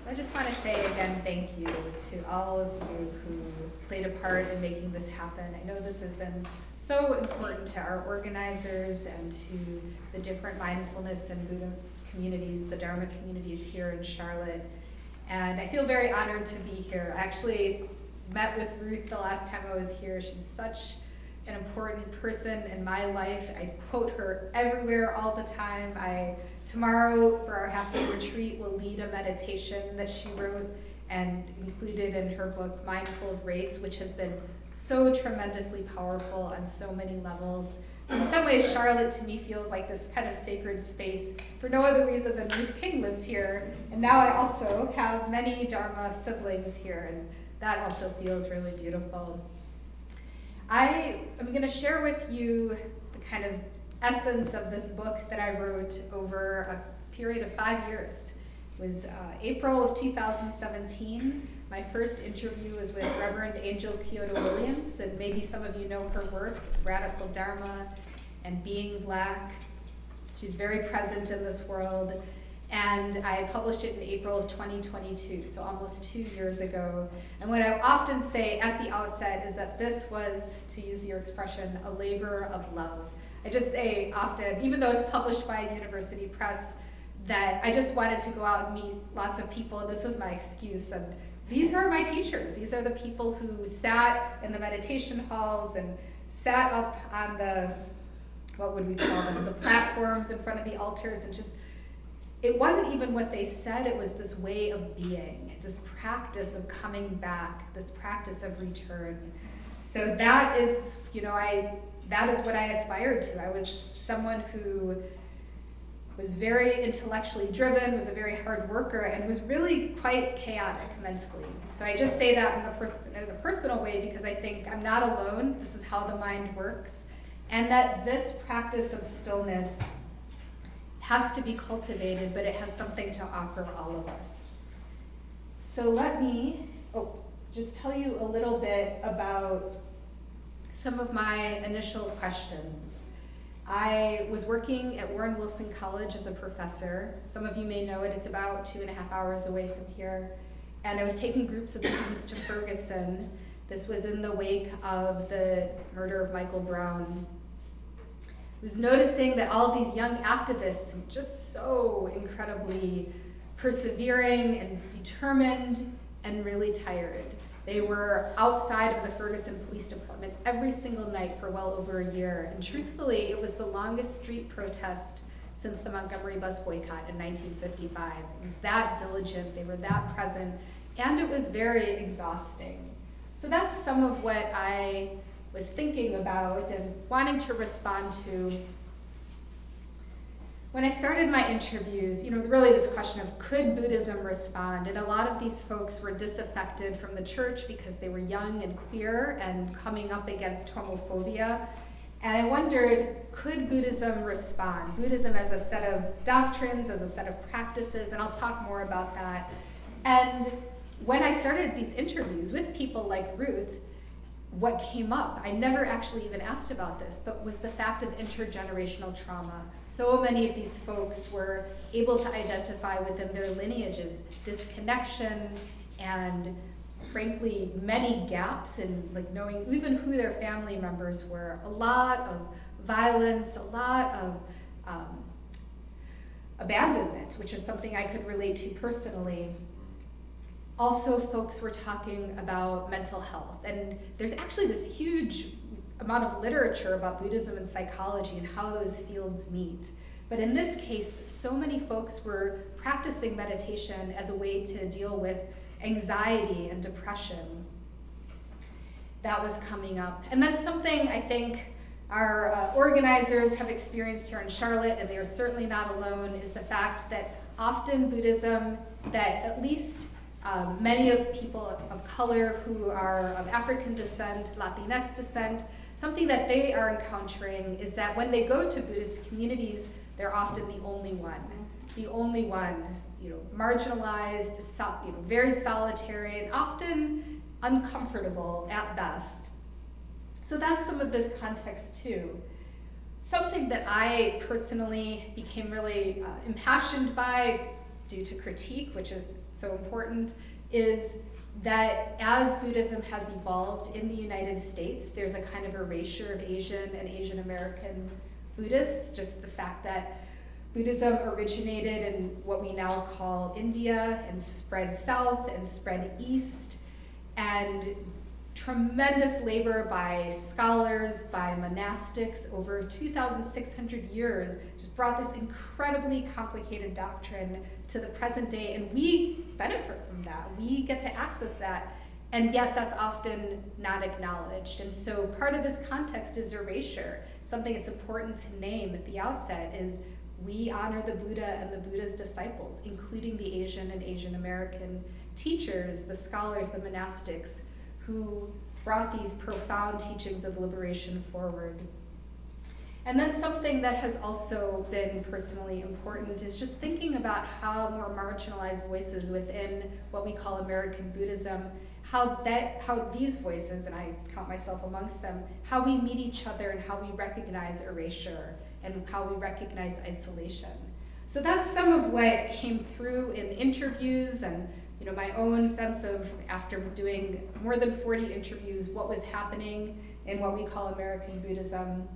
I just want to say again, thank you to all of you who played a part in making this happen. I know this has been so important to our organizers and to the different mindfulness and Buddhist communities, the Dharma communities here in Charlotte. And I feel very honored to be here. I actually met with Ruth the last time I was here. She's such an important person in my life. I quote her everywhere all the time. Tomorrow for our half-day retreat will lead a meditation that she wrote and included in her book, Mindful of Race, which has been so tremendously powerful on so many levels. In some ways, Charlotte to me feels like this kind of sacred space for no other reason than Ruth King lives here. And now I also have many Dharma siblings here, and that also feels really beautiful. I am going to share with you the kind of essence of this book that I wrote over a period of 5 years. It was April of 2017. My first interview was with Reverend Angel Kyoto Williams, and maybe some of you know her work, Radical Dharma and Being Black. She's very present in this world. And I published it in April of 2022, so almost 2 years ago. And what I often say at the outset is that this was, to use your expression, a labor of love. I just say often, even though it's published by a university press, that I just wanted to go out and meet lots of people. This was my excuse. And these are my teachers. These are the people who sat in the meditation halls and sat up on the, what would we call them, the platforms in front of the altars, and just, it wasn't even what they said, it was this way of being, this practice of coming back, this practice of return. So that is, that is what I aspired to. I was someone who was very intellectually driven, was a very hard worker, and was really quite chaotic mentally. So I just say that in a personal way because I think I'm not alone. This is how the mind works. And that this practice of stillness has to be cultivated, but it has something to offer all of us. So let me just tell you a little bit about some of my initial questions. I was working at Warren Wilson College as a professor. Some of you may know it, it's about 2.5 hours away from here. And I was taking groups of students to Ferguson. This was in the wake of the murder of Michael Brown. I was noticing that all these young activists were just so incredibly persevering and determined and really tired. They were outside of the Ferguson Police Department every single night for well over a year. And truthfully, it was the longest street protest since the Montgomery bus boycott in 1955. It was that diligent, they were that present, and it was very exhausting. So that's some of what I was thinking about and wanting to respond to. When I started my interviews, really this question of could Buddhism respond? And a lot of these folks were disaffected from the church because they were young and queer and coming up against homophobia. And I wondered, could Buddhism respond? Buddhism as a set of doctrines, as a set of practices, and I'll talk more about that. And when I started these interviews with people like Ruth, what came up, I never actually even asked about this, but was the fact of intergenerational trauma. So many of these folks were able to identify within their lineages disconnection and frankly many gaps in knowing even who their family members were. A lot of violence, a lot of abandonment, which is something I could relate to personally. Also, folks were talking about mental health, and there's actually this huge amount of literature about Buddhism and psychology and how those fields meet. But in this case, so many folks were practicing meditation as a way to deal with anxiety and depression. That was coming up. And that's something I think our organizers have experienced here in Charlotte, and they are certainly not alone, is the fact that often Buddhism, that at least many of people of color who are of African descent, Latinx descent, something that they are encountering is that when they go to Buddhist communities, they're often the only one, marginalized, very solitary, and often uncomfortable at best. So that's some of this context too. Something that I personally became really impassioned by due to critique, which is so important, is that as Buddhism has evolved in the United States, there's a kind of erasure of Asian and Asian American Buddhists, just the fact that Buddhism originated in what we now call India and spread south and spread east, and tremendous labor by scholars, by monastics over 2,600 years just brought this incredibly complicated doctrine to the present day, and we benefit from that. We get to access that, and yet that's often not acknowledged. And so part of this context is erasure. Something that's important to name at the outset is we honor the Buddha and the Buddha's disciples, including the Asian and Asian American teachers, the scholars, the monastics, who brought these profound teachings of liberation forward. And then something that has also been personally important is just thinking about how more marginalized voices within what we call American Buddhism, how these voices, and I count myself amongst them, how we meet each other and how we recognize erasure and how we recognize isolation. So that's some of what came through in interviews and my own sense of, after doing more than 40 interviews, what was happening in what we call American Buddhism.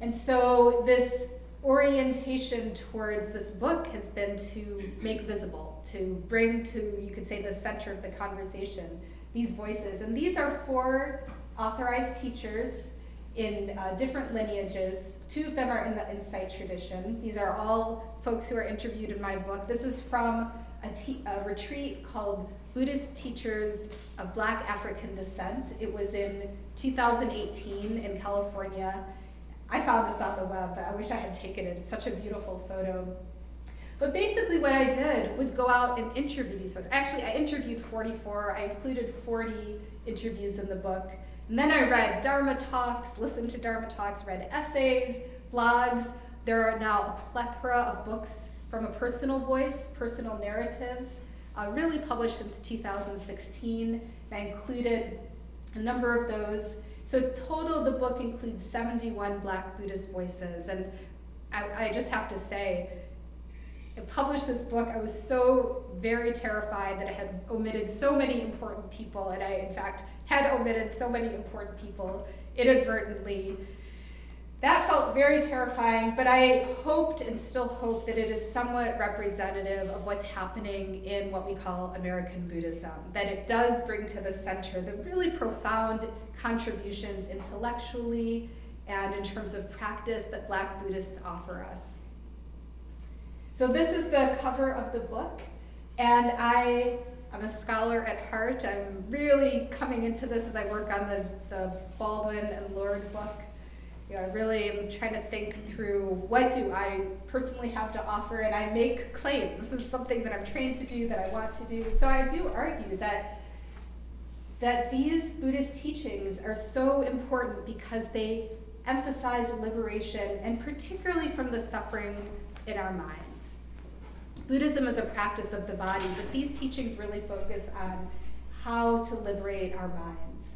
And so this orientation towards this book has been to make visible, to bring to, you could say, the center of the conversation, these voices. And these are 4 authorized teachers in different lineages. 2 of them are in the Insight tradition. These are all folks who are interviewed in my book. This is from a retreat called Buddhist Teachers of Black African Descent. It was in 2018 in California. I found this on the web, but I wish I had taken it. It's such a beautiful photo. But basically what I did was go out and interview these folks. Actually, I interviewed 44. I included 40 interviews in the book. And then I read Dharma talks, listened to Dharma talks, read essays, blogs. There are now a plethora of books from a personal voice, personal narratives, really published since 2016. I included a number of those. So total, the book includes 71 Black Buddhist voices. And I just have to say, I published this book, I was so very terrified that I had omitted so many important people, and I, in fact, had omitted so many important people inadvertently. That felt very terrifying, but I hoped and still hope that it is somewhat representative of what's happening in what we call American Buddhism, that it does bring to the center the really profound contributions intellectually and in terms of practice that Black Buddhists offer us. So this is the cover of the book, and I'm a scholar at heart. I'm really coming into this as I work on the Baldwin and Lord book. I really am trying to think through what do I personally have to offer, and I make claims. This is something that I'm trained to do, that I want to do. So I do argue that these Buddhist teachings are so important because they emphasize liberation, and particularly from the suffering in our minds. Buddhism is a practice of the body, but these teachings really focus on how to liberate our minds.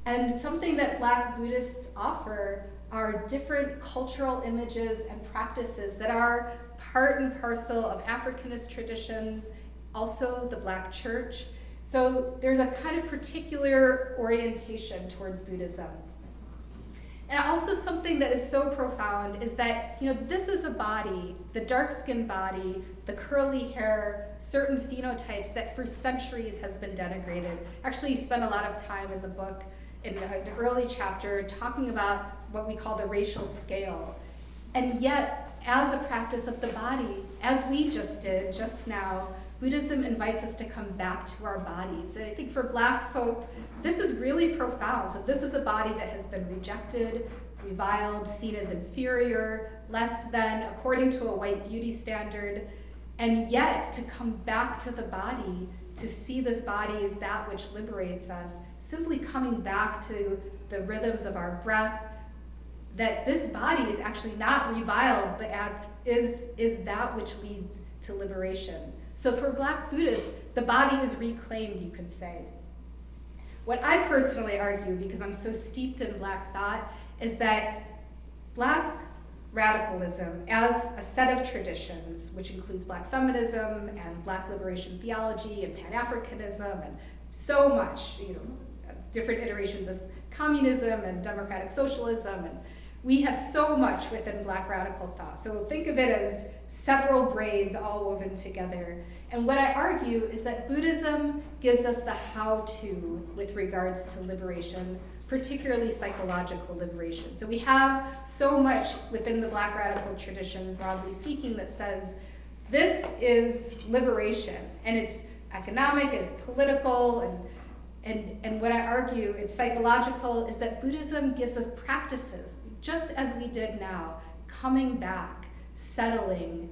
And something that Black Buddhists offer are different cultural images and practices that are part and parcel of Africanist traditions, also the Black church. So there's a kind of particular orientation towards Buddhism. And also something that is so profound is that, this is a body, the dark-skinned body, the curly hair, certain phenotypes that for centuries has been denigrated. Actually, you spend a lot of time in the book, in an early chapter, talking about what we call the racial scale. And yet, as a practice of the body, as we just did just now, Buddhism invites us to come back to our bodies. And I think for Black folk, this is really profound. So this is a body that has been rejected, reviled, seen as inferior, less than, according to a white beauty standard. And yet, to come back to the body, to see this body as that which liberates us, simply coming back to the rhythms of our breath, that this body is actually not reviled, but is that which leads to liberation. So for Black Buddhists, the body is reclaimed, you could say. What I personally argue, because I'm so steeped in Black thought, is that Black radicalism as a set of traditions, which includes Black feminism and Black liberation theology and Pan-Africanism and so much, different iterations of communism and democratic socialism, and we have so much within Black radical thought. So think of it as several braids all woven together. And what I argue is that Buddhism gives us the how-to with regards to liberation, particularly psychological liberation. So we have so much within the Black radical tradition, broadly speaking, that says this is liberation, and it's economic, it's political, and what I argue it's psychological is that Buddhism gives us practices, just as we did now, coming back, settling,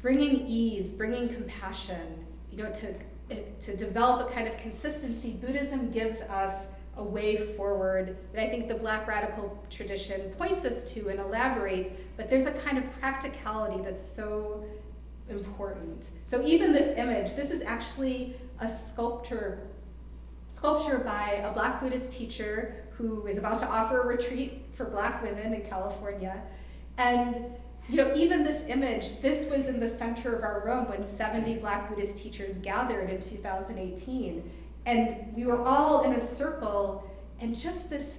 bringing ease, bringing compassion, to develop a kind of consistency. Buddhism gives us a way forward that I think the Black radical tradition points us to and elaborates, but there's a kind of practicality that's so important. So even this image, this is actually a sculpture by a Black Buddhist teacher who is about to offer a retreat for Black women in California. And even this image, this was in the center of our room when 70 Black Buddhist teachers gathered in 2018. And we were all in a circle, and just this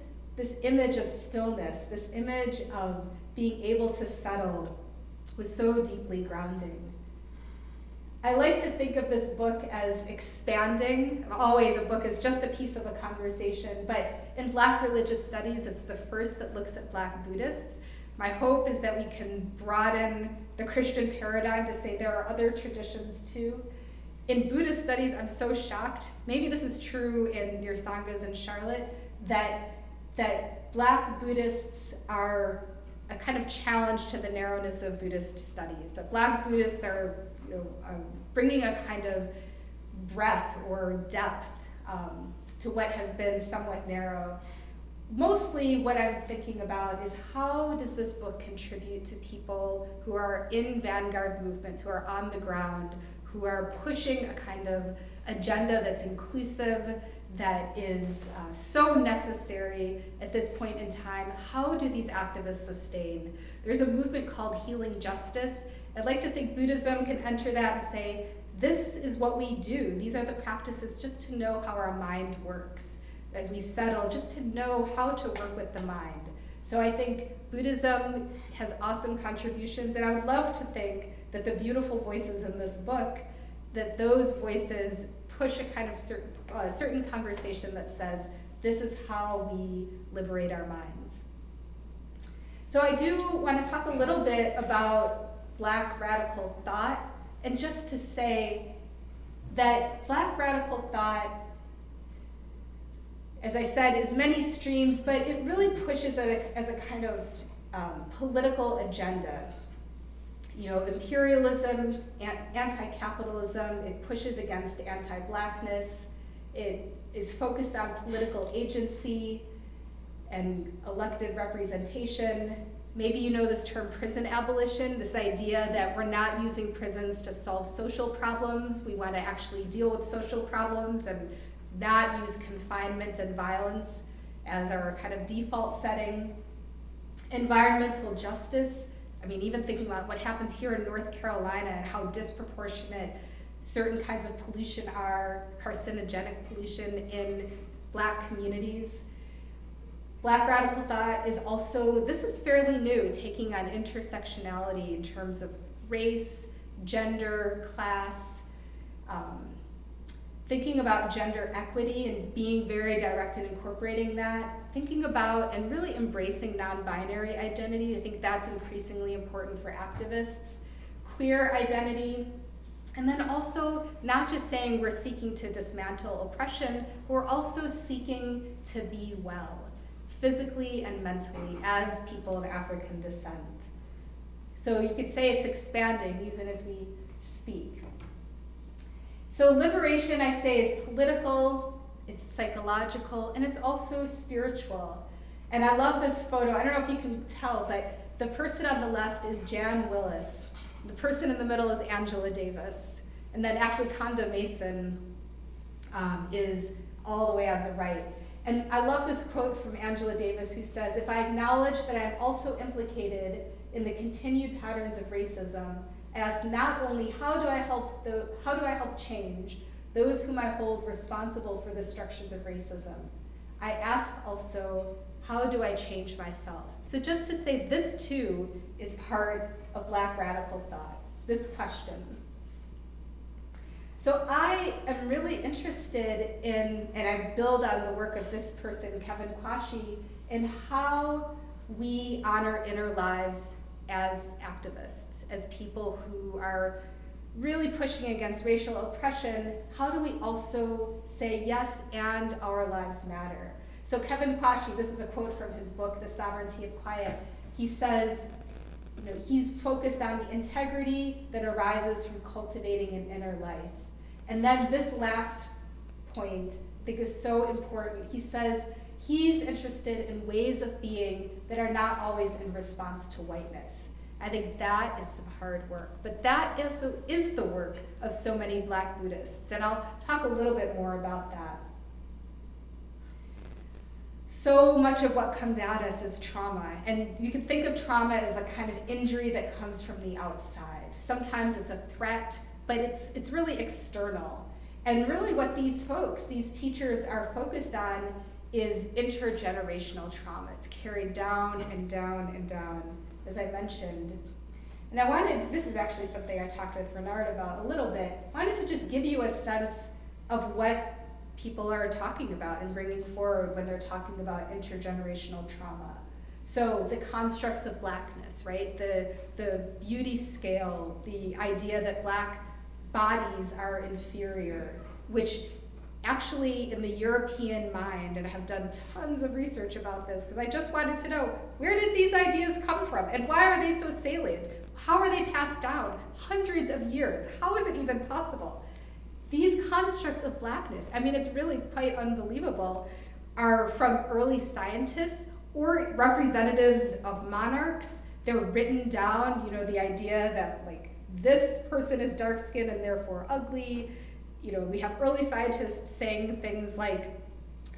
image of stillness, this image of being able to settle was so deeply grounding. I like to think of this book as expanding. Always a book is just a piece of a conversation, but in Black religious studies, it's the first that looks at Black Buddhists. My hope is that we can broaden the Christian paradigm to say there are other traditions too. In Buddhist studies, I'm so shocked, maybe this is true in your Sanghas in Charlotte, that Black Buddhists are a kind of challenge to the narrowness of Buddhist studies, that Black Buddhists are bringing a kind of breadth or depth to what has been somewhat narrow. Mostly what I'm thinking about is how does this book contribute to people who are in vanguard movements, who are on the ground, who are pushing a kind of agenda that's inclusive, that is so necessary at this point in time. How do these activists sustain? There's a movement called Healing Justice. I'd like to think Buddhism can enter that and say, this is what we do. These are the practices just to know how our mind works as we settle, just to know how to work with the mind. So I think Buddhism has awesome contributions, and I would love to think that the beautiful voices in this book, that those voices push a kind of certain conversation that says, this is how we liberate our minds. So I do want to talk a little bit about Black radical thought, and just to say that Black radical thought, as I said, is many streams, but it really pushes it as a kind of political agenda. Imperialism, anti-capitalism, it pushes against anti-Blackness, it is focused on political agency and elected representation. Maybe you know this term prison abolition, this idea that we're not using prisons to solve social problems. We want to actually deal with social problems and not use confinement and violence as our kind of default setting. Environmental justice, even thinking about what happens here in North Carolina and how disproportionate certain kinds of pollution are, carcinogenic pollution in Black communities. Black radical thought is also, this is fairly new, taking on intersectionality in terms of race, gender, class, thinking about gender equity and being very direct in incorporating that, thinking about and really embracing non-binary identity. I think that's increasingly important for activists. Queer identity, and then also not just saying we're seeking to dismantle oppression, we're also seeking to be well, physically and mentally, as people of African descent. So you could say it's expanding even as we speak. So liberation, I say, is political, it's psychological, and it's also spiritual. And I love this photo. I don't know if you can tell, but the person on the left is Jan Willis. The person in the middle is Angela Davis. And then actually Conda Mason is all the way on the right. And I love this quote from Angela Davis, who says, "If I acknowledge that I am also implicated in the continued patterns of racism, I ask not only how do I help change those whom I hold responsible for the structures of racism, I ask also, how do I change myself?" So just to say, this too is part of Black radical thought, this question. So I am really interested in, and I build on the work of this person, Kevin Quashie, in how we honor inner lives as activists, as people who are really pushing against racial oppression. How do we also say yes, and our lives matter? So Kevin Quashie, this is a quote from his book, The Sovereignty of Quiet. He says, he's focused on the integrity that arises from cultivating an inner life. And then this last point, I think, is so important. He says he's interested in ways of being that are not always in response to whiteness. I think that is some hard work, but that also is the work of so many Black Buddhists, and I'll talk a little bit more about that. So much of what comes at us is trauma, and you can think of trauma as a kind of injury that comes from the outside. Sometimes it's a threat, but it's really external. And really what these folks, these teachers, are focused on is intergenerational trauma. It's carried down and down and down, as I mentioned. And I wanted, this is actually something I talked with Renard about a little bit, I wanted to just give you a sense of what people are talking about and bringing forward when they're talking about intergenerational trauma. So the constructs of Blackness, right? The beauty scale, the idea that Black bodies are inferior, which actually in the European mind, and I have done tons of research about this because I just wanted to know, where did these ideas come from and why are they so salient? How are they passed down hundreds of years? How is it even possible? These constructs of Blackness, I mean, it's really quite unbelievable, are from early scientists or representatives of monarchs. They're written down, the idea that like this person is dark-skinned and therefore ugly. We have early scientists saying things like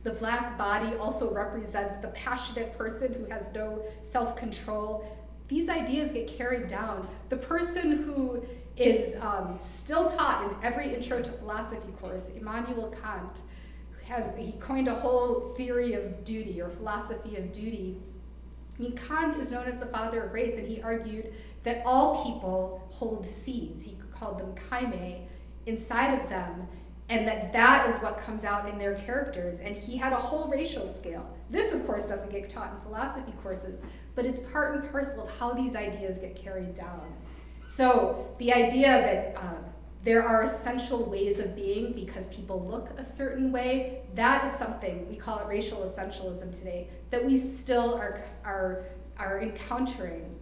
the Black body also represents the passionate person who has no self-control. These ideas get carried down. The person who is still taught in every intro to philosophy course, Immanuel Kant, he coined a whole theory of duty or philosophy of duty. Kant is known as the father of race, and he argued that all people hold seeds, he called them chaimae, inside of them, and that is what comes out in their characters. And he had a whole racial scale. This, of course, doesn't get taught in philosophy courses, but it's part and parcel of how these ideas get carried down. So the idea that there are essential ways of being because people look a certain way, that is something, we call it racial essentialism today, that we still are encountering.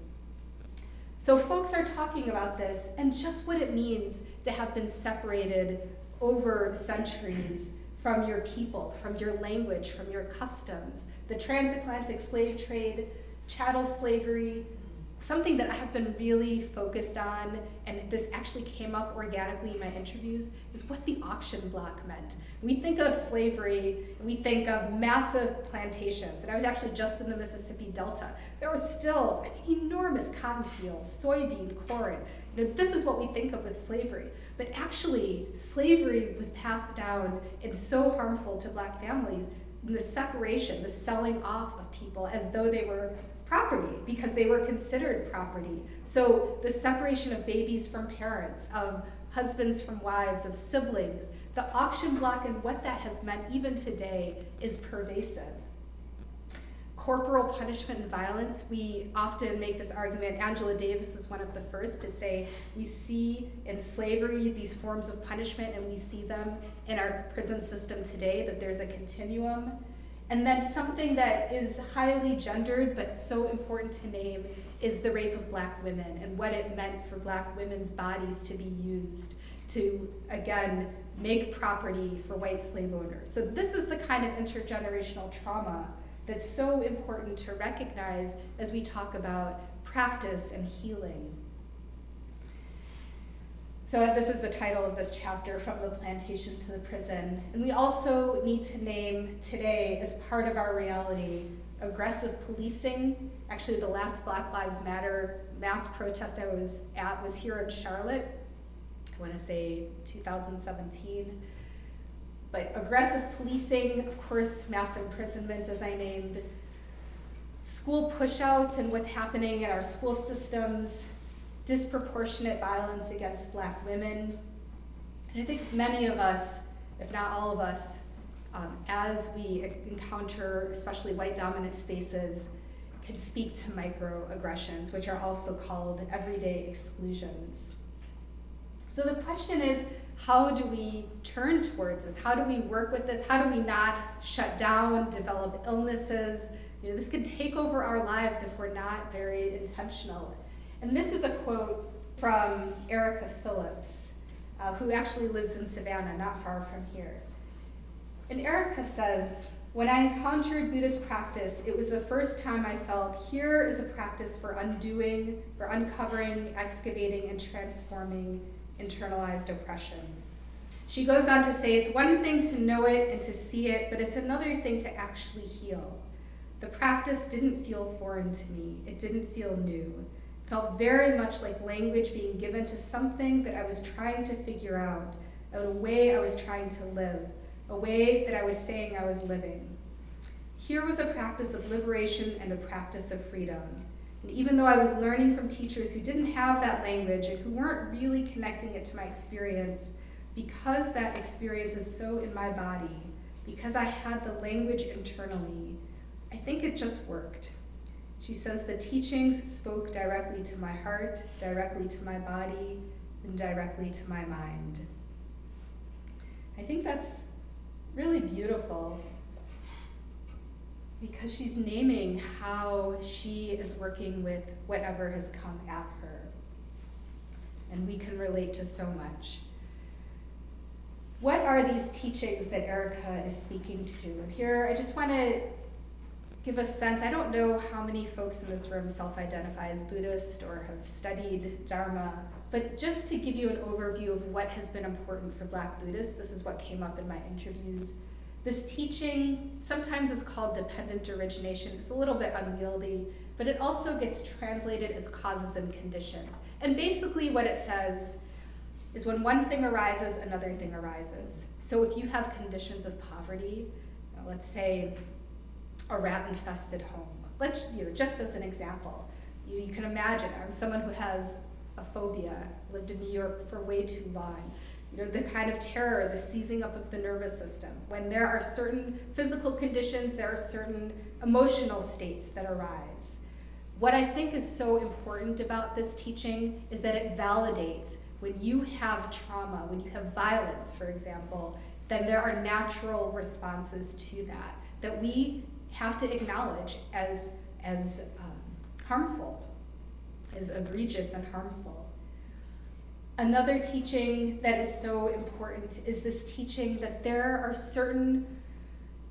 So folks are talking about this and just what it means to have been separated over centuries from your people, from your language, from your customs, the transatlantic slave trade, chattel slavery. Something that I have been really focused on, and this actually came up organically in my interviews, is what the auction block meant. We think of slavery, we think of massive plantations, and I was actually just in the Mississippi Delta. There were still enormous cotton fields, soybean, corn. This is what we think of with slavery. But actually, slavery was passed down and so harmful to Black families, in the separation, the selling off of people as though they were property, because they were considered property. So the separation of babies from parents, of husbands from wives, of siblings, the auction block and what that has meant even today is pervasive. Corporal punishment and violence, we often make this argument. Angela Davis is one of the first to say we see in slavery these forms of punishment and we see them in our prison system today, that there's a continuum. And then something that is highly gendered but so important to name is the rape of Black women and what it meant for Black women's bodies to be used to, again, make property for white slave owners. So this is the kind of intergenerational trauma that's so important to recognize as we talk about practice and healing. So this is the title of this chapter, From the Plantation to the Prison. And we also need to name today, as part of our reality, aggressive policing. Actually, the last Black Lives Matter mass protest I was at was here in Charlotte. I want to say 2017. But aggressive policing, of course, mass imprisonment, as I named, school pushouts and what's happening in our school systems, disproportionate violence against Black women. And I think many of us, if not all of us, as we encounter especially white dominant spaces, can speak to microaggressions, which are also called everyday exclusions. So the question is, how do we turn towards this? How do we work with this? How do we not shut down, develop illnesses? This could take over our lives if we're not very intentional. And this is a quote from Erica Phillips, who actually lives in Savannah, not far from here. And Erica says, "When I encountered Buddhist practice, it was the first time I felt here is a practice for undoing, for uncovering, excavating, and transforming internalized oppression." She goes on to say, "It's one thing to know it and to see it, but it's another thing to actually heal. The practice didn't feel foreign to me. It didn't feel new. It felt very much like language being given to something that I was trying to figure out, a way I was trying to live, a way that I was saying I was living. Here was a practice of liberation and a practice of freedom. And even though I was learning from teachers who didn't have that language and who weren't really connecting it to my experience, because that experience is so in my body, because I had the language internally, I think it just worked." She says, "The teachings spoke directly to my heart, directly to my body, and directly to my mind." I think that's really beautiful because she's naming how she is working with whatever has come at her. And we can relate to so much. What are these teachings that Erica is speaking to? And here, I just want to give a sense. I don't know how many folks in this room self-identify as Buddhist or have studied Dharma, but just to give you an overview of what has been important for Black Buddhists, this is what came up in my interviews. This teaching sometimes is called dependent origination. It's a little bit unwieldy, but it also gets translated as causes and conditions. And basically what it says is when one thing arises, another thing arises. So if you have conditions of poverty, let's say a rat-infested home, just as an example, you can imagine, I'm someone who has a phobia, lived in New York for way too long. The kind of terror, the seizing up of the nervous system. When there are certain physical conditions, there are certain emotional states that arise. What I think is so important about this teaching is that it validates when you have trauma, when you have violence, for example, then there are natural responses to that we have to acknowledge as harmful, as egregious and harmful. Another teaching that is so important is this teaching that there are certain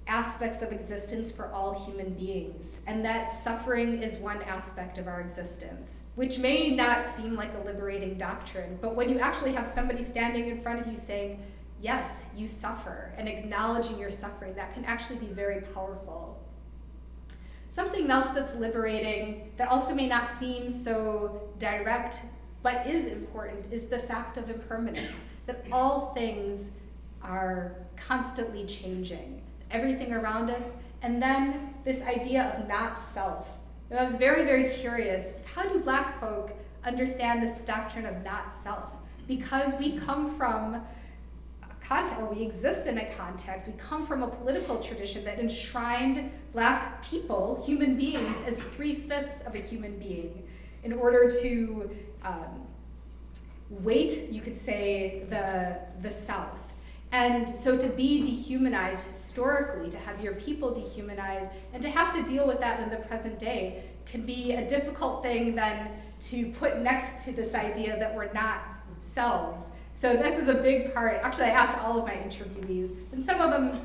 aspects of existence for all human beings, and that suffering is one aspect of our existence, which may not seem like a liberating doctrine, but when you actually have somebody standing in front of you saying, yes, you suffer, and acknowledging your suffering, that can actually be very powerful. Something else that's liberating, that also may not seem so direct, but is important, is the fact of impermanence, that all things are constantly changing, everything around us, and then this idea of not self. And I was very, very curious, how do Black folk understand this doctrine of not self? Because we come from we exist in a context, we come from a political tradition that enshrined Black people, human beings, as 3/5 of a human being in order to weight, you could say, the South. And so to be dehumanized historically, to have your people dehumanized, and to have to deal with that in the present day can be a difficult thing then to put next to this idea that we're not selves. So this is a big part. Actually, I asked all of my interviewees, and some of them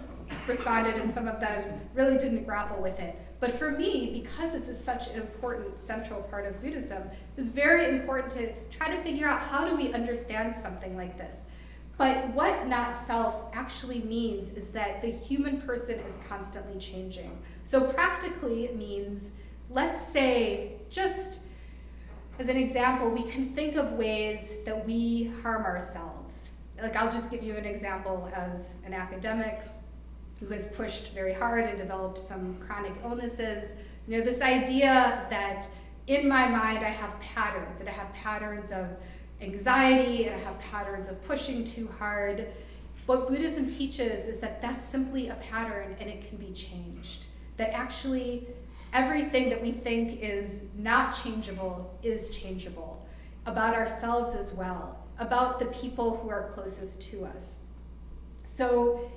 responded and some of them really didn't grapple with it. But for me, because this is such an important central part of Buddhism, it was very important to try to figure out how do we understand something like this. But what not self actually means is that the human person is constantly changing. So practically it means, let's say, just as an example, we can think of ways that we harm ourselves. Like, I'll just give you an example as an academic who has pushed very hard and developed some chronic illnesses. You know, this idea that in my mind I have patterns, and I have patterns of anxiety, and I have patterns of pushing too hard. What Buddhism teaches is that that's simply a pattern and it can be changed. That actually everything that we think is not changeable is changeable. About ourselves as well, about the people who are closest to us. So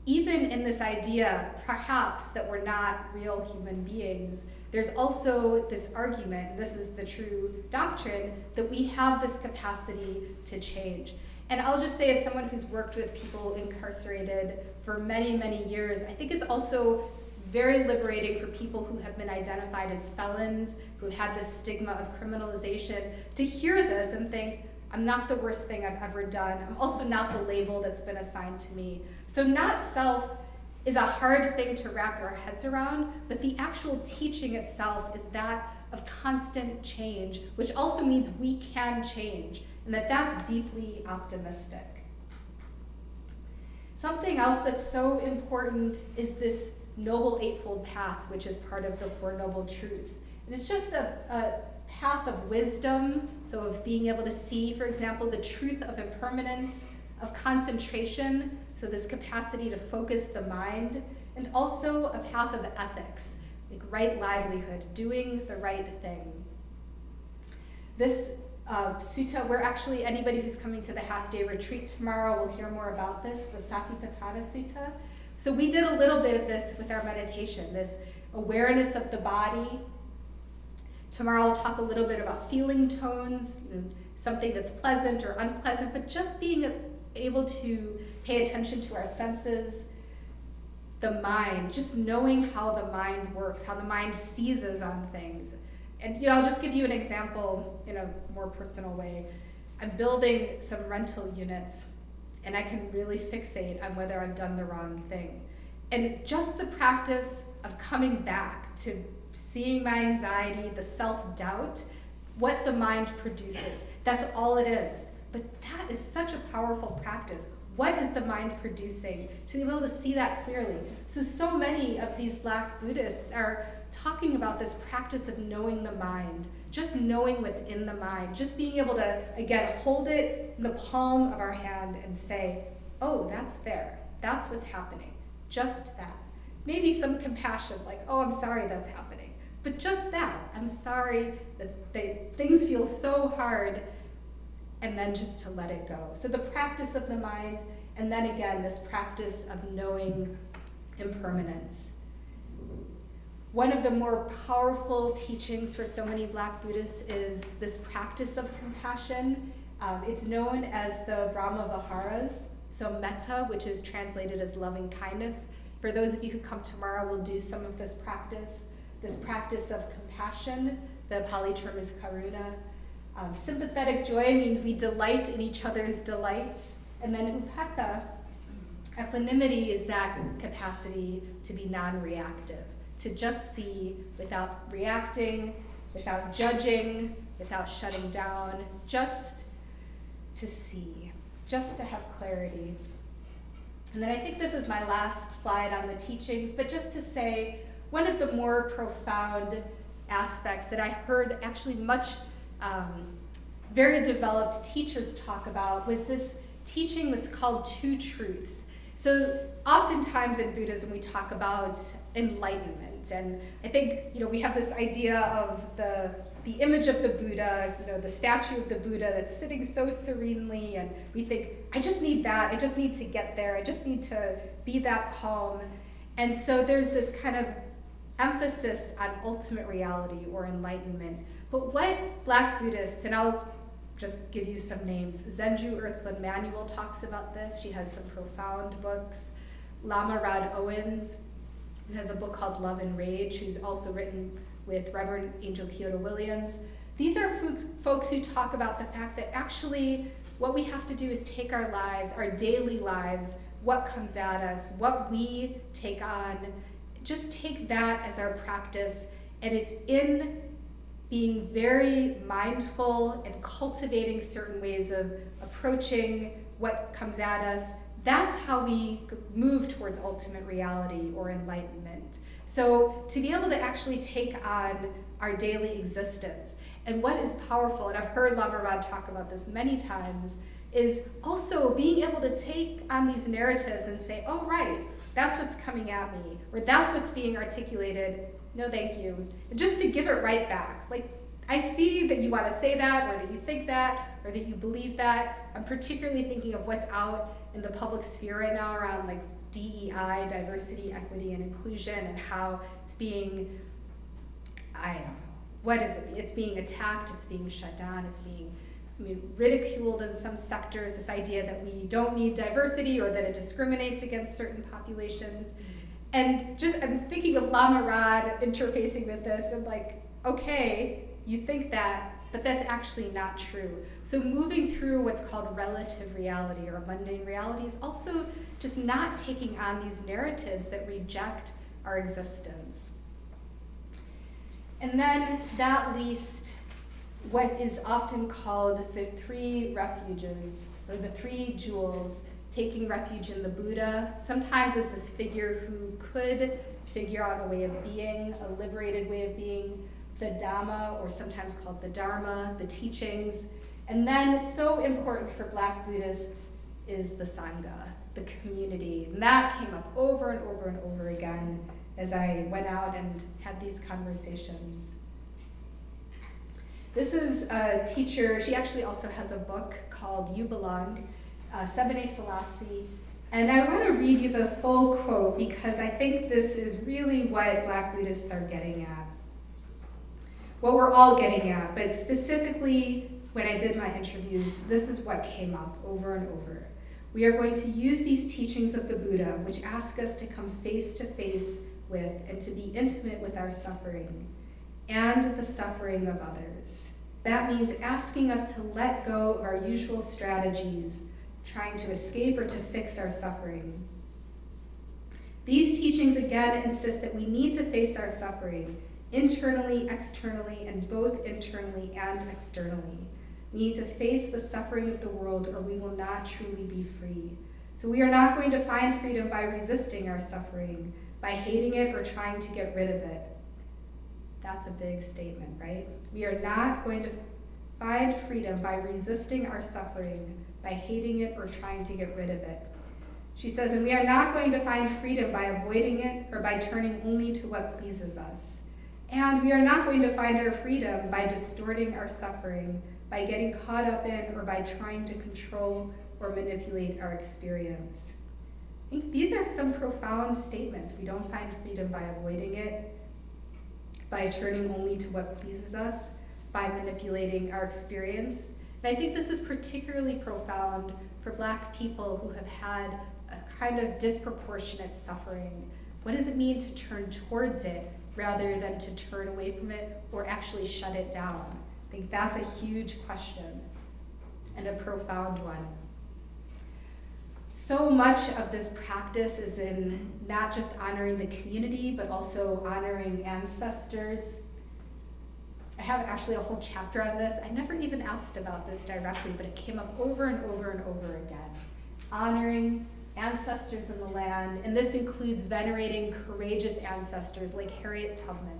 even in this idea, perhaps, that we're not real human beings, there's also this argument, and this is the true doctrine, that we have this capacity to change. And I'll just say, as someone who's worked with people incarcerated for many, many years, I think it's also very liberating for people who have been identified as felons, who have had this stigma of criminalization, to hear this and think, I'm not the worst thing I've ever done. I'm also not the label that's been assigned to me. So not self is a hard thing to wrap our heads around, but the actual teaching itself is that of constant change, which also means we can change, and that's deeply optimistic. Something else that's so important is this Noble Eightfold Path, which is part of the Four Noble Truths. And it's just a path of wisdom, so of being able to see, for example, the truth of impermanence, of concentration, so this capacity to focus the mind, and also a path of ethics, like right livelihood, doing the right thing. This sutta, we're actually, anybody who's coming to the half-day retreat tomorrow will hear more about this, the Satipatthana Sutta. So we did a little bit of this with our meditation, this awareness of the body. Tomorrow I'll talk a little bit about feeling tones, something that's pleasant or unpleasant, but just being able to pay attention to our senses, the mind, just knowing how the mind works, how the mind seizes on things. And I'll just give you an example in a more personal way. I'm building some rental units, and I can really fixate on whether I've done the wrong thing. And just the practice of coming back to seeing my anxiety, the self-doubt, what the mind produces, that's all it is. But that is such a powerful practice. What is the mind producing? To be able to see that clearly. So many of these Black Buddhists are talking about this practice of knowing the mind, just knowing what's in the mind, just being able to, again, hold it in the palm of our hand and say, oh, that's there. That's what's happening. Just that. Maybe some compassion, like, oh, I'm sorry that's happening. But just that. I'm sorry that things feel so hard, and then just to let it go. So the practice of the mind, and then again, this practice of knowing impermanence. One of the more powerful teachings for so many Black Buddhists is this practice of compassion. It's known as the Brahma Viharas, so metta, which is translated as loving kindness. For those of you who come tomorrow, we'll do some of this practice of compassion. The Pali term is karuna. Sympathetic joy means we delight in each other's delights. And then upekkha, equanimity, is that capacity to be non-reactive, to just see without reacting, without judging, without shutting down, just to see, just to have clarity. And then I think this is my last slide on the teachings, but just to say, one of the more profound aspects that I heard actually very developed teachers talk about was this teaching that's called two truths. So oftentimes in Buddhism we talk about enlightenment, and I think we have this idea of the image of the Buddha, the statue of the Buddha that's sitting so serenely, and we think, I just need that, I just need to get there, I just need to be that calm. And so there's this kind of emphasis on ultimate reality or enlightenment. But what Black Buddhists, and I'll just give you some names, Zenju Earthland Manual talks about this. She has some profound books. Lama Rod Owens, who has a book called Love and Rage, who's also written with Reverend Angel Kyoto Williams. These are folks who talk about the fact that actually what we have to do is take our lives, our daily lives, what comes at us, what we take on, just take that as our practice. And it's in being very mindful and cultivating certain ways of approaching what comes at us. That's how we move towards ultimate reality or enlightenment. So to be able to actually take on our daily existence. And what is powerful, and I've heard Lama Rod talk about this many times, is also being able to take on these narratives and say, oh, right, that's what's coming at me, or that's what's being articulated. No, thank you. Just to give it right back. Like, I see that you want to say that, or that you think that, or that you believe that. I'm particularly thinking of what's out in the public sphere right now around like DEI, diversity, equity, and inclusion, and how it's being, I don't know, what is it? It's being attacked, it's being shut down, it's being ridiculed in some sectors, this idea that we don't need diversity or that it discriminates against certain populations. And just, I'm thinking of Lama Rod interfacing with this and like, okay, you think that, but that's actually not true. So moving through what's called relative reality or mundane reality is also just not taking on these narratives that reject our existence. And then that least what is often called the three refuges, or the three jewels, taking refuge in the Buddha, sometimes as this figure who could figure out a way of being, a liberated way of being, the Dhamma, or sometimes called the Dharma, the teachings. And then so important for Black Buddhists is the Sangha, the community. And that came up over and over and over again as I went out and had these conversations. This is a teacher, she actually also has a book called You Belong, Sebene Selassie. And I want to read you the full quote because I think this is really what Black Buddhists are getting at. What we're all getting at, but specifically when I did my interviews, this is what came up over and over. We are going to use these teachings of the Buddha, which ask us to come face to face with and to be intimate with our suffering and the suffering of others. That means asking us to let go of our usual strategies, trying to escape or to fix our suffering. These teachings again insist that we need to face our suffering internally, externally, and both internally and externally. We need to face the suffering of the world or we will not truly be free. So we are not going to find freedom by resisting our suffering, by hating it or trying to get rid of it. That's a big statement, right? We are not going to find freedom by resisting our suffering, by hating it or trying to get rid of it. She says, and we are not going to find freedom by avoiding it or by turning only to what pleases us. And we are not going to find our freedom by distorting our suffering, by getting caught up in or by trying to control or manipulate our experience. I think these are some profound statements. We don't find freedom by avoiding it, by turning only to what pleases us, by manipulating our experience. And I think this is particularly profound for Black people who have had a kind of disproportionate suffering. What does it mean to turn towards it rather than to turn away from it or actually shut it down? I think that's a huge question and a profound one. So much of this practice is in not just honoring the community, but also honoring ancestors. I have actually a whole chapter on this. I never even asked about this directly, but it came up over and over and over again. Honoring ancestors in the land, and this includes venerating courageous ancestors like Harriet Tubman.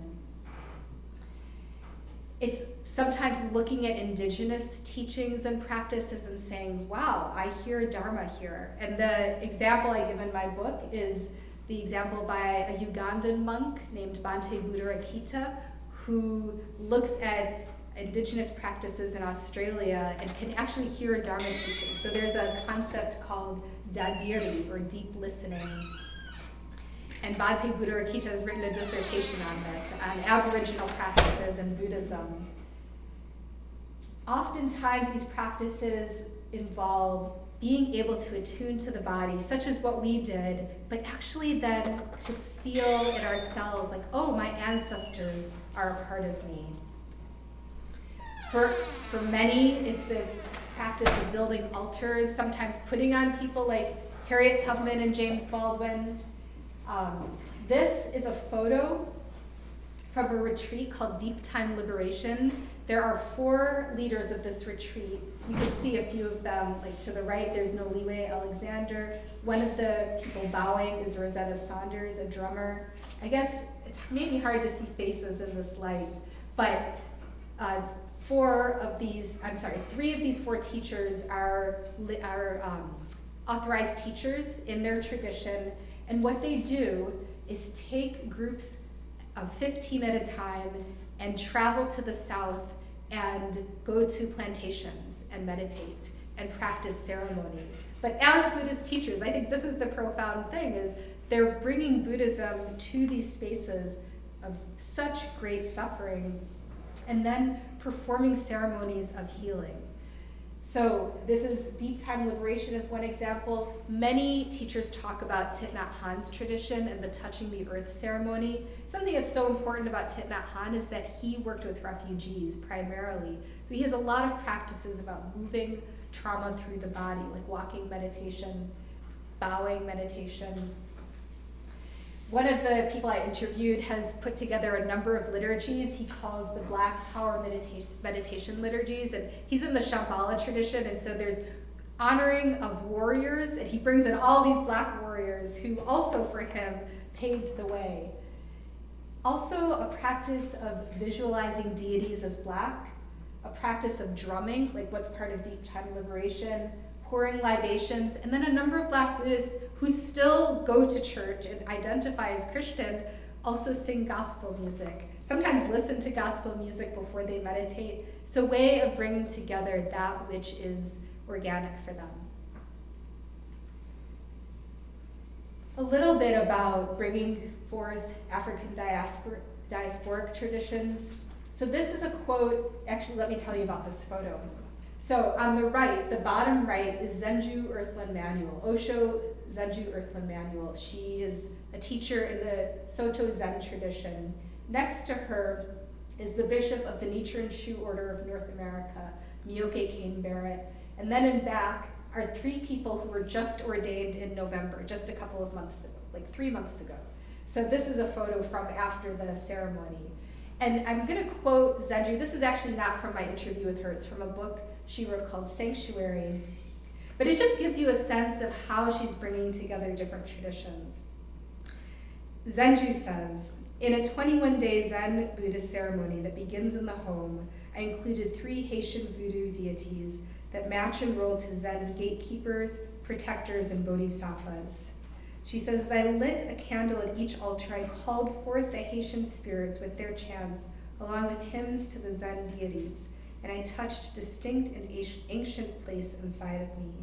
It's sometimes looking at indigenous teachings and practices and saying, wow, I hear Dharma here. And the example I give in my book is the example by a Ugandan monk named Bhante Buddha-Rakita, who looks at indigenous practices in Australia and can actually hear Dharma teachings. So there's a concept called dadiri, or deep listening. And Bhante Buddha-Rakita has written a dissertation on this, on Aboriginal practices and Buddhism. Oftentimes these practices involve being able to attune to the body, such as what we did, but actually then to feel in ourselves like, oh, my ancestors are a part of me. For many, it's this practice of building altars, sometimes putting on people like Harriet Tubman and James Baldwin. This is a photo from a retreat called Deep Time Liberation. There are 4 leaders of this retreat. You can see a few of them, like to the right, there's Noliwe Alexander. One of the people bowing is Rosetta Saunders, a drummer. I guess it's maybe hard to see faces in this light, but 3 of these 4 teachers are authorized teachers in their tradition, and what they do is take groups of 15 at a time and travel to the south and go to plantations and meditate and practice ceremonies. But as Buddhist teachers, I think this is the profound thing, is they're bringing Buddhism to these spaces of such great suffering and then performing ceremonies of healing. So this is Deep Time Liberation as one example. Many teachers talk about Thich Nhat Hanh's tradition and the touching the earth ceremony. Something that's so important about Thich Nhat Hanh is that he worked with refugees primarily. So he has a lot of practices about moving trauma through the body, like walking meditation, bowing meditation. One of the people I interviewed has put together a number of liturgies he calls the Black Power meditation liturgies, and he's in the Shambhala tradition, and so there's honoring of warriors, and he brings in all these black warriors who also for him paved the way. Also a practice of visualizing deities as black, a practice of drumming, like what's part of Deep Time Liberation, pouring libations, and then a number of Black Buddhists who still go to church and identify as Christian also sing gospel music, sometimes listen to gospel music before they meditate. It's a way of bringing together that which is organic for them. A little bit about bringing forth African diasporic traditions. So this is a quote, actually let me tell you about this photo. So on the right, the bottom right, is Zenju Earthland Manual, Osho Zenju Earthland Manual. She is a teacher in the Soto Zen tradition. Next to her is the bishop of the Nichiren Shu Order of North America, Myoke Kane Barrett. And then in back are 3 people who were just ordained in November, just a couple of months ago, like 3 months ago. So this is a photo from after the ceremony. And I'm gonna quote Zenju. This is actually not from my interview with her, it's from a book she wrote called Sanctuary. But it just gives you a sense of how she's bringing together different traditions. Zenju says, in a 21-day Zen Buddhist ceremony that begins in the home, I included 3 Haitian voodoo deities that match and roll to Zen's gatekeepers, protectors, and bodhisattvas. She says, as I lit a candle at each altar, I called forth the Haitian spirits with their chants, along with hymns to the Zen deities, and I touched distinct and ancient place inside of me.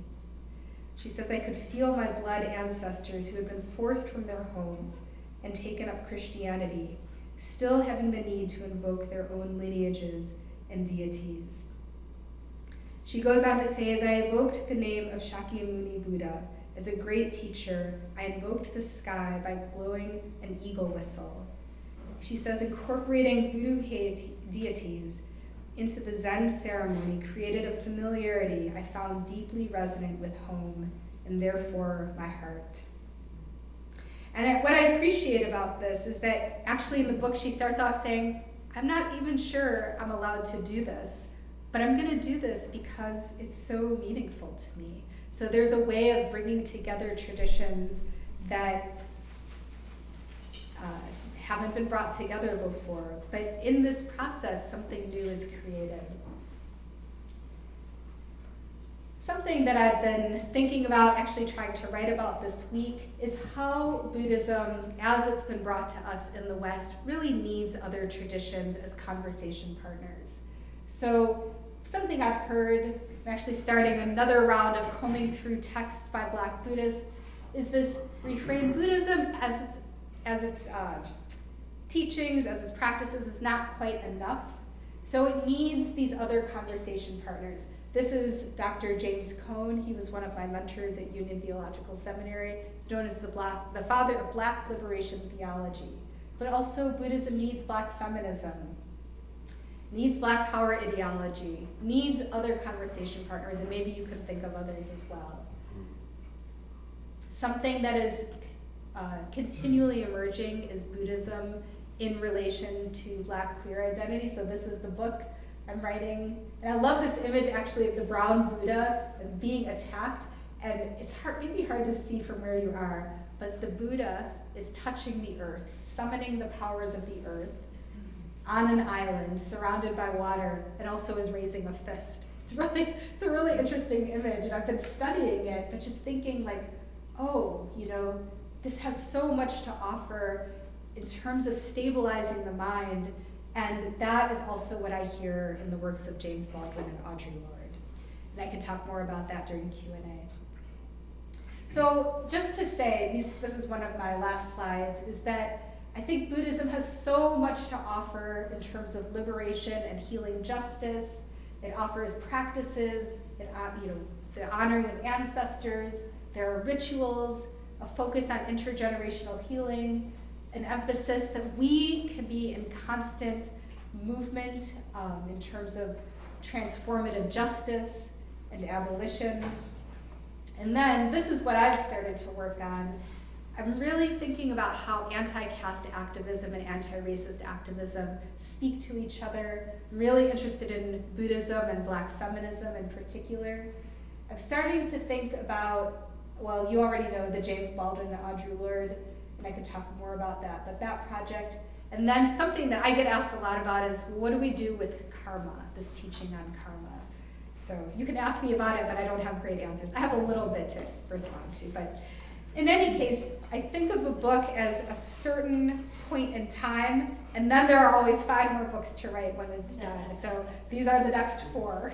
She says, I could feel my blood ancestors who had been forced from their homes and taken up Christianity, still having the need to invoke their own lineages and deities. She goes on to say, as I evoked the name of Shakyamuni Buddha, as a great teacher, I invoked the sky by blowing an eagle whistle. She says, incorporating voodoo deities into the Zen ceremony created a familiarity I found deeply resonant with home, and therefore my heart. And what I appreciate about this is that actually in the book she starts off saying, I'm not even sure I'm allowed to do this, but I'm gonna do this because it's so meaningful to me. So there's a way of bringing together traditions that haven't been brought together before, but in this process, something new is created. Something that I've been thinking about, actually trying to write about this week, is how Buddhism, as it's been brought to us in the West, really needs other traditions as conversation partners. So something I've heard, I'm actually starting another round of combing through texts by Black Buddhists, is this reframe: Buddhism as its teachings, as its practices, is not quite enough. So it needs these other conversation partners. This is Dr. James Cone. He was one of my mentors at Union Theological Seminary. He's known as the father of Black liberation theology. But also Buddhism needs Black feminism, needs Black power ideology, needs other conversation partners, and maybe you can think of others as well. Something that is continually emerging is Buddhism in relation to Black queer identity. So this is the book I'm writing. And I love this image actually of the brown Buddha being attacked. And it's maybe hard to see from where you are, but the Buddha is touching the earth, summoning the powers of the earth on an island surrounded by water, and also is raising a fist. It's a really interesting image, and I've been studying it, but just thinking like, oh, this has so much to offer in terms of stabilizing the mind, and that is also what I hear in the works of James Baldwin and Audre Lorde. And I can talk more about that during Q&A. So just to say, this is one of my last slides, is that I think Buddhism has so much to offer in terms of liberation and healing justice. It offers practices, the honoring of ancestors, there are rituals, a focus on intergenerational healing, an emphasis that we can be in constant movement in terms of transformative justice and abolition. And then this is what I've started to work on. I'm really thinking about how anti-caste activism and anti-racist activism speak to each other. I'm really interested in Buddhism and Black feminism in particular. I'm starting to think about, well, you already know the James Baldwin and Audre Lorde, and I could talk more about that, but that project. And then something that I get asked a lot about is, what do we do with karma, this teaching on karma? So you can ask me about it, but I don't have great answers. I have a little bit to respond to, but in any case, I think of a book as a certain point in time, and then there are always 5 more books to write when it's done. So these are the next 4.